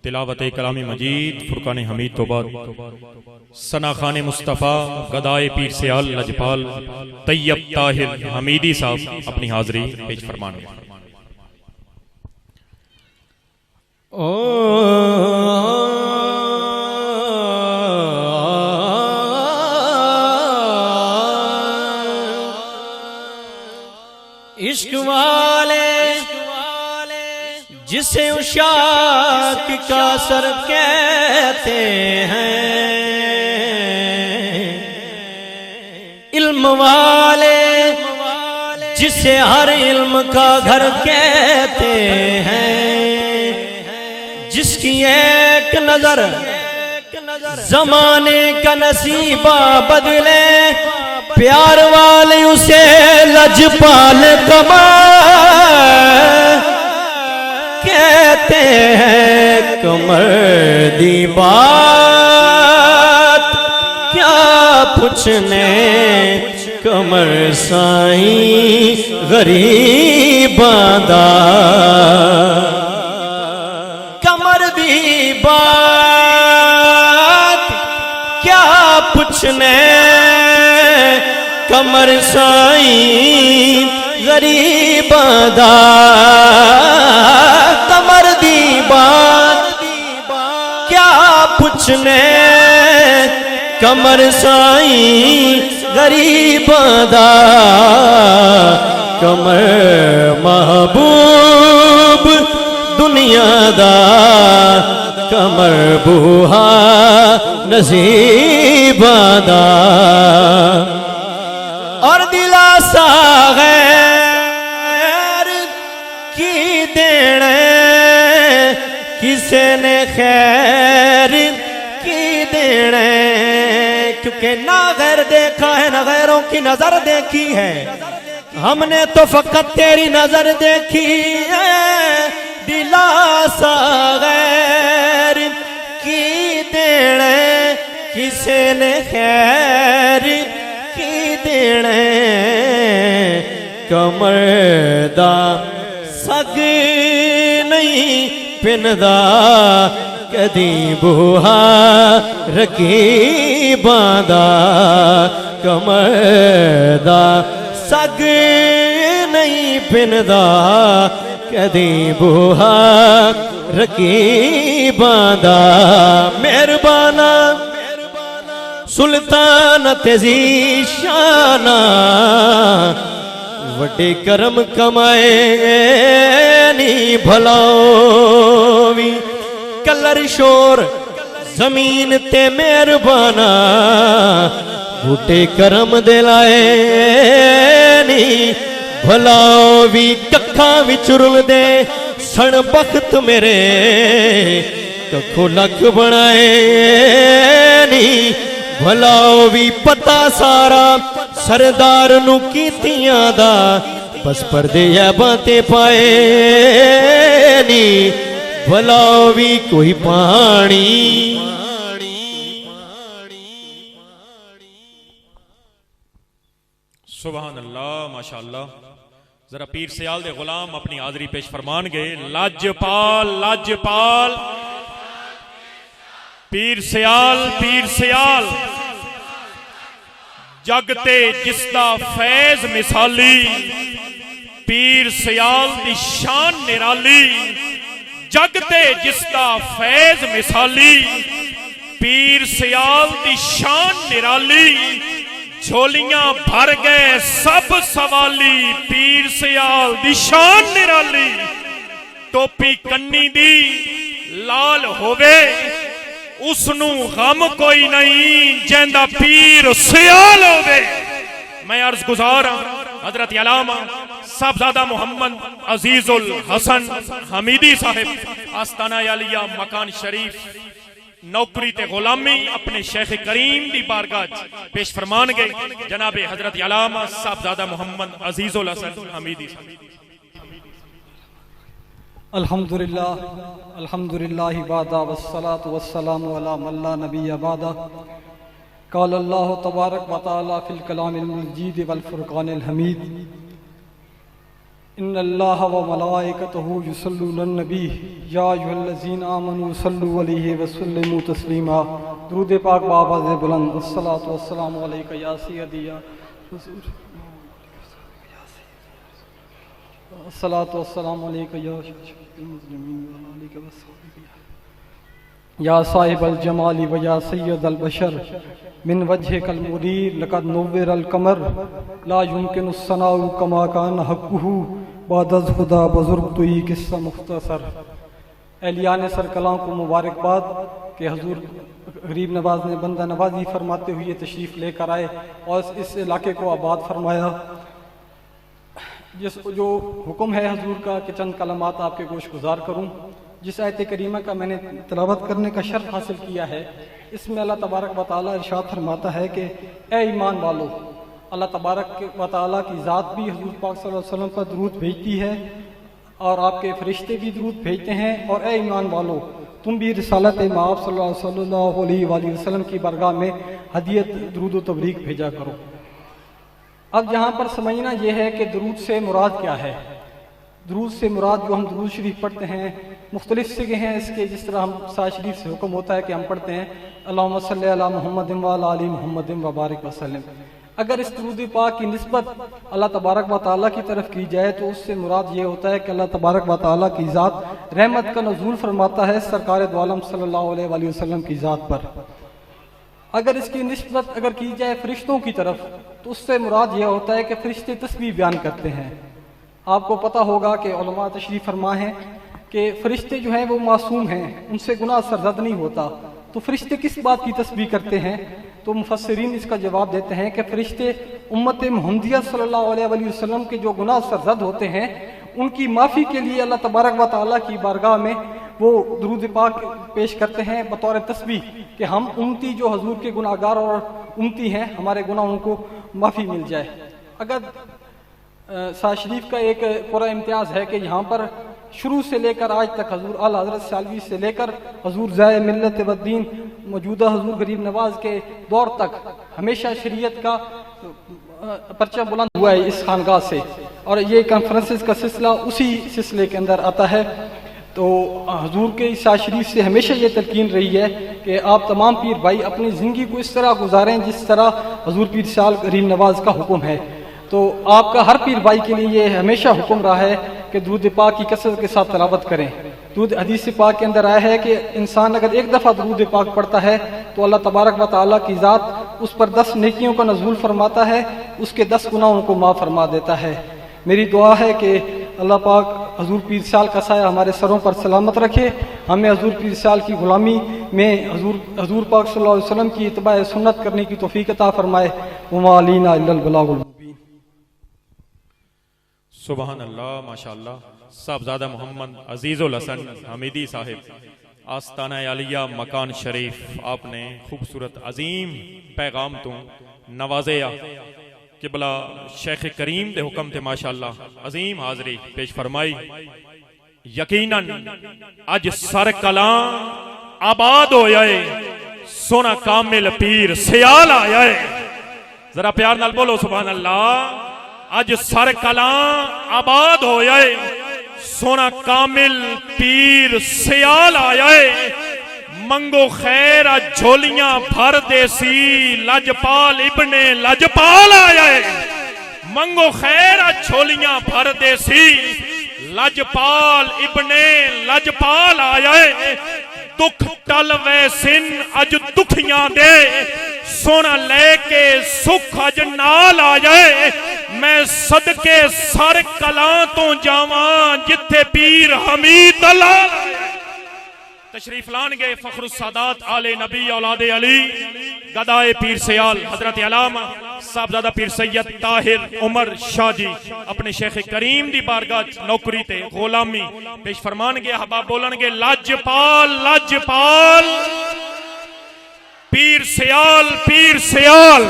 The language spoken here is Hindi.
तिलावत कलामी मजीद फुरकान हमीद तो बाद सना खान मुस्तफ़ा गदाए पीर सियाल लजपाल तैयब ताहिर हमीदी साहब अपनी हाजिरी पेश फरमान। ओ इश्क वाले जिसे उशाक का सर कहते हैं, इल्म वाले जिसे हर इल्म का घर कहते हैं, जिसकी एक नजर जमाने का नसीबा बदले, प्यार वाले उसे लजपाल कमर कहते हैं। कमर दी बात क्या पूछने, कमर साईं गरीबादा, कमर दी बात क्या पूछने, कमर साईं गरीबादा, कमर दी बात क्या पूछने, कमर साईं गरीबादा, कमर महबूब दुनियादा, कमर बूहा नसीबादा, और दिलासा गैर की देने, किसे ने खैर की देने, क्योंकि ना गैर देखा है ना गैरों की नजर देखी है, हमने तो फकत तेरी नजर देखी है। दिलासा गैर की देने, किसे ने खैर की देने, कमर दा सग नहीं पिनदा, कदी बूहा रकीबादा, कमर दा सग नहीं पिनदा, कदी बूहा रकीबादा। मेहरबाना सुल्तान तेजीशाना, वड्डे करम कमाए नी भलावी, कलर शोर जमीन ते मेहरबाना, बूटे करम दिलाए नी भलावी, कखा विच रुल दे सण बख्त मेरे, कखो लख बनाए नी भलावी, पता सारा सरदार नू कीतियां दा, बस पर्दे बातें पाए नी भलावी, कोई पानी सुभान अल्लाह माशाअल्लाह। जरा पीर सियाल दे गुलाम अपनी हाजरी पेश फरमान गए। लाजपाल लाजपाल पीर सियाल जगते जिसदा फैज मिसाली, पीर सियाल दी शान निराली, जगते जिसदा फैज मिसाली, पीर सियाल दी शान निराली, झोलियां भर गए सब सवाली, पीर सियाल दी शान निराली, टोपी कन्नी दी लाल होवे, उसनू गम कोई नहीं जेंदा पीर सियाल होवे। मैं अर्ज गुजार हजरत अल्लामा साहबजादा मोहम्मद अजीजुल हसन हमीदी साहिब आस्ताना आलिया मकान शरीफ नौकरी ते गुलामी अपने शेख करीम दी बारगाह पेश फरमान गए। जनाब हजरत अल्लामा साहबजादा मोहम्मद अजीजुल हसन हमीदी साहिब। अल्हम्दुलिल्लाह अल्हम्दुलिल्लाह वादा वस्सलातु वस्सलामु अला मन ला नबिय्य बादा। क़ाल अल्लाहु तबारक व तआला फ़िल कलामिल मजीद वल फ़ुरक़ानिल हमीद। इन्नल्लाह व मलाइकतहु युसल्लून नबी या अय्युहल्लज़ीना आमनू सल्लु अलैहि व सल्लिमू तस्लीमा। दुरूद पाक बाबाज़ बुलंद अस्सलातु वस्सलामु अलैका या सय्यदी या हुज़ूर, अस्सलातु वस्सलामु अलैका या शफ़ीअल मुज़लिमीन व अलैका वस्सहबिही या साहिबल जमाली व या सय्यदल बशर मिन वजहिकल मुनीर लक़द नव्वरल कमर ला युमकिनुस सनाउ कमा कान हक़्क़ुहु बादज़ खुदा बुज़ुर्ग तुई किस्सा मुख्तसर। एहलियान सर कलाम को मुबारकबाद कि हुज़ूर गरीब नवाज ने बंदा नवाजी फरमाते हुए तशरीफ़ लेकर आए और इस इलाके को आबाद फरमाया। जिस जो हुक्म है हुज़ूर का कि चंद कलमात आपके गोश गुजार करूँ, जिस आयत करीमा का मैंने तिलावत करने का शर्फ हासिल किया है, इसमें अल्लाह तबारक व तआला इरशाद फरमाता है कि ए ईमान वालो, अल्लाह तबारक व तआला की ज़ात भी हुज़ूर पाक सल्लल्लाहु अलैहि वसल्लम पर दरूद भेजती है और आपके फरिश्ते भी दरूद भेजते हैं। और ए ईमान वालो, तुम भी रिसालत माब सल्लल्लाहु अलैहि वसल्लम की बरगाह में हदियत दरूद व तबरीक भेजा करो। अब यहाँ पर समझना यह है कि दरूद से मुराद क्या है। दरूद से मुराद जो हम दरूद शरीफ पढ़ते हैं, मुख्तलिफ सिगे हैं इसके, जिस तरह हम साज शरीफ से हुक्म होता है कि हम पढ़ते हैं अल्लाहुम्मा सल्ली अला मुहम्मदिन व अला आलि मुहम्मदिन व बारिक वसल्लम। अगर इस दरूद पाक की निस्बत अल्लाह तबारक व तआला की तरफ की जाए तो उससे मुराद ये होता है कि अल्लाह तबारक व तआला की ज़ात रहमत का नज़ूल फरमाता है सरकार दो आलम सल्लल्लाहु अलैहि वसल्लम की ज़ात पर। अगर इसकी निस्बत अगर की जाए फरिश्तों की तरफ तो उससे मुराद यह होता है कि फरिश्ते तस्बीह बयान करते हैं। आपको पता होगा कि उलमा तशरीफ़ फरमा है कि फरिश्ते जो हैं वो मासूम हैं, उनसे गुनाह सरज़द नहीं होता, तो फरिश्ते किस बात की तस्बीह करते हैं? तो मुफस्सिरीन इसका जवाब देते हैं कि फरिश्ते उम्मत मुहम्मदिया सल्लल्लाहु अलैहि वसल्लम के जो गुनाह सरज़द होते हैं उनकी माफ़ी के लिए अल्लाह तबारक व तआला की बारगाह में वो दरूद पाक पेश करते हैं बतौर तस्बीह कि हम उम्मती जो हुजूर के गुनाहगार और उम्मती हैं, हमारे गुनाहों को माफ़ी मिल जाए। अगर साज शरीफ का एक पूरा इम्तियाज़ है कि यहाँ पर शुरू से लेकर आज तक हुजूर आला हज़रत सालवी से लेकर हुजूर ज़ाए मिल्लत व दीन मौजूदा हुजूर गरीब नवाज के दौर तक हमेशा शरीयत का परचम बुलंद हुआ है इस खानगाह से, और ये कॉन्फ्रेंसेस का सिलसिला उसी सिलसिले के अंदर आता है। तो हुजूर के साज शरीफ से हमेशा ये तलकीन रही है कि आप तमाम पीर भाई अपनी ज़िंदगी को इस तरह गुजारें जिस तरह हुजूर पीर साल गरीब नवाज का हुक्म है। तो आपका हर पीर भाई के लिए ये हमेशा हुक्म रहा है कि दरूद पाक की कसरत के साथ तिलावत करें। दरूद हदीस पाक के अंदर आया है कि इंसान अगर एक दफ़ा दरूद पाक पढ़ता है तो अल्लाह तबारक व तआला की ज़ात उस पर 10 नेकियों का नज़ूल फरमाता है, उसके 10 गुनाहों को माफ़ फरमा देता है। मेरी दुआ है कि अल्लाह पाक हुजूर पीर साल का साया हमारे सरों पर सलामत रखे, हमें हुजूर पीर साल की गुलामी में हुजूर पाक सल्लल्लाहु अलैहि वसल्लम की इत्तबा सुन्नत करने की तौफीक अता फरमाए। वमा अलैना इल्लल बलागुल मुबीन। सुबहान अल्लाह, माशाअल्लाह। साहबजादा मोहम्मद अजीजुल हसन हमीदी साहिब, आस्ताना आलिया मकान शरीफ, आपने खूबसूरत अजीम पैगाम तो नवाज़िया किबला शेख करीम दे हुक्म थे माशाअल्लाह अजीम हाजरी पेश फरमाई। यकीनन अज सर कला आबाद हो जाए, सोना कामिल पीर सियाल आया है। जरा प्यार नाल बोलो सुभान अल्लाह। अज सर कला आबाद हो जाए, सोना कामिल पीर सियाल आया है। मंगो खैर झोलियां भर देसी, लजपाल इब्ने लजपाल आया है। मंगो खैर झोलियां भर देसी, लजपाल इब्ने लजपाल आया है। दुख टल वैसिन अज दुखियां दे, सोना लेके सुख अज नाल आ जाए। मैं सदके सर कला तो जावा, जिथे पीर हमीद दलाल तशरीफ लानगे फखरुस सादात आले नबी औलादे अली गदाए पीर सयाल हजरत अलामा साहबजादा पीर सैयद ताहिर उमर शाह जी अपने शेख करीम दी बारगाह नौकरी ते गुलामी पेश फरमानगे। हबाब बोलणगे लजपाल लजपाल पीर सयाल पीर सयाल।